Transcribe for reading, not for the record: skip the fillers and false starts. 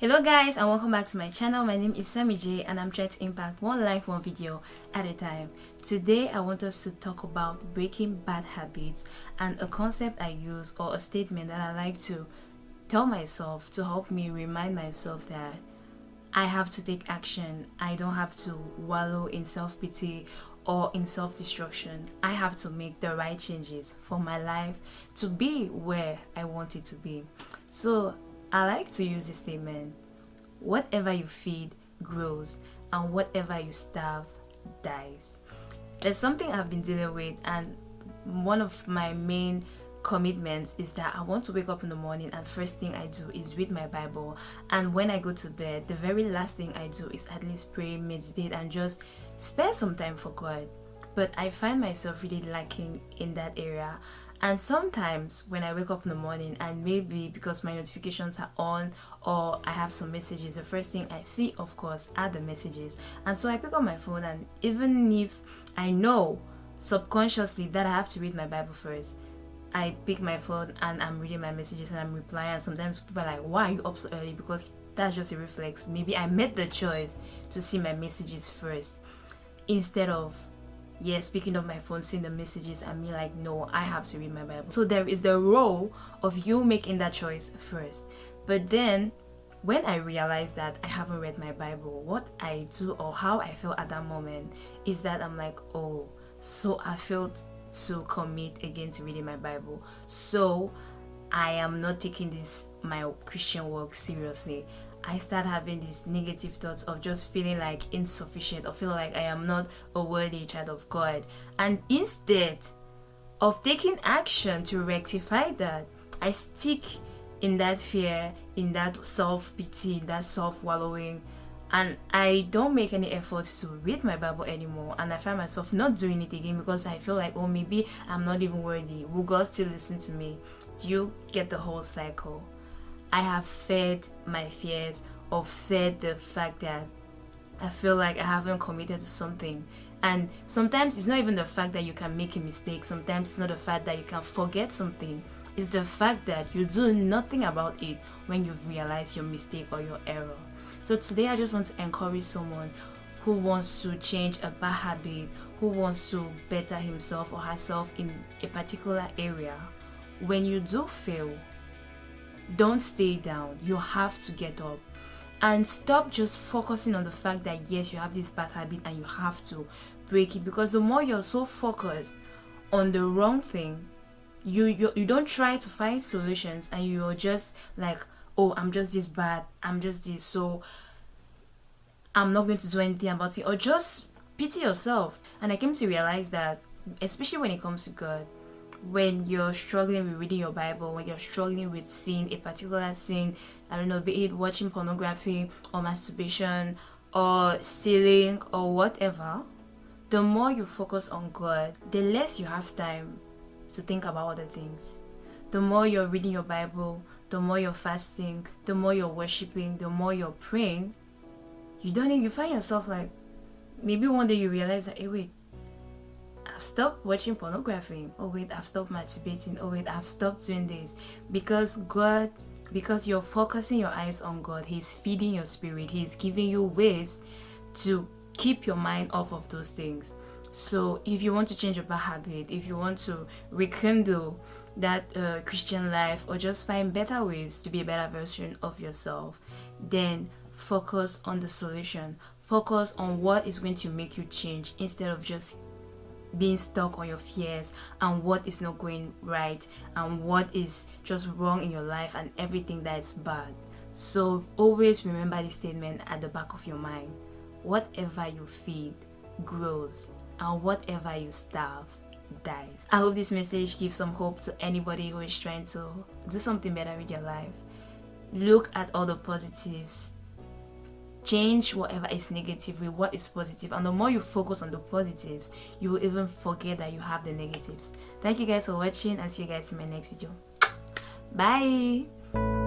Hello guys and welcome back to my channel. My name is Sammy J and I'm trying to impact one life, one video at a time. Today I want us to talk about breaking bad habits and a concept I use or a statement that I like to tell myself to help me remind myself that I have to take action. I don't have to wallow in self-pity or in self-destruction. I have to make the right changes for my life to be where I want it to be. So I like to use this statement: whatever you feed grows, and whatever you starve dies. There's something I've been dealing with, and one of my main commitments is that I want to wake up in the morning and first thing I do is read my Bible, and when I go to bed the very last thing I do is at least pray, meditate, and just spare some time for God. But I find myself really lacking in that area. And sometimes when I wake up in the morning, and maybe because my notifications are on or I have some messages, the first thing I see, of course, are the messages. And so I pick up my phone, and even if I know subconsciously that I have to read my Bible first, I pick my phone and I'm reading my messages and I'm replying. And sometimes people are like, why are you up so early? Because that's just a reflex. Maybe I made the choice to see my messages first instead of picking up my phone, seeing the messages, and me like, no, I have to read my Bible. So there is the role of you making that choice first. But then when I realize that I haven't read my Bible, what I do or how I feel at that moment is that I'm like, oh, so I failed to commit again to reading my Bible. So I am not taking this my Christian work seriously. I start having these negative thoughts of just feeling like insufficient or feeling like I am not a worthy child of God. And instead of taking action to rectify that, I stick in that fear, in that self-pity, in that self-wallowing, and I don't make any efforts to read my Bible anymore. And I find myself not doing it again because I feel like, oh, maybe I'm not even worthy. Will God still listen to me? Do you get the whole cycle? I have fed my fears or fed the fact that I feel like I haven't committed to something. And sometimes it's not even the fact that you can make a mistake. Sometimes it's not the fact that you can forget something. It's the fact that you do nothing about it when you've realized your mistake or your error. So today I just want to encourage someone who wants to change a bad habit, who wants to better himself or herself in a particular area. When you do fail, don't stay down. You have to get up and stop just focusing on the fact that yes, you have this bad habit and you have to break it. Because the more you're so focused on the wrong thing, you don't try to find solutions, and you're just like, oh, I'm just this bad, I'm just this, so I'm not going to do anything about it, or just pity yourself. And I came to realize that, especially when it comes to God, when you're struggling with reading your Bible, when you're struggling with seeing a particular sin, I don't know, be it watching pornography or masturbation or stealing or whatever, the more you focus on God, the less you have time to think about other things. The more you're reading your Bible, the more you're fasting, the more you're worshiping, the more you're praying, you find yourself like, maybe one day you realize that, hey, wait, I've stopped watching pornography. Oh wait, I've stopped masturbating. Oh wait, I've stopped doing this. Because you're focusing your eyes on God, He's feeding your spirit. He's giving you ways to keep your mind off of those things. So if you want to change a bad habit, if you want to rekindle that Christian life, or just find better ways to be a better version of yourself, then focus on the solution. Focus on what is going to make you change, instead of just being stuck on your fears and what is not going right and what is just wrong in your life and everything that is bad. So always remember this statement at the back of your mind: whatever you feed grows, and whatever you starve dies. I hope this message gives some hope to anybody who is trying to do something better with your life. Look at all the positives. Change whatever is negative with what is positive, and the more you focus on the positives, you will even forget that you have the negatives. Thank you guys for watching, and see you guys in my next video. Bye.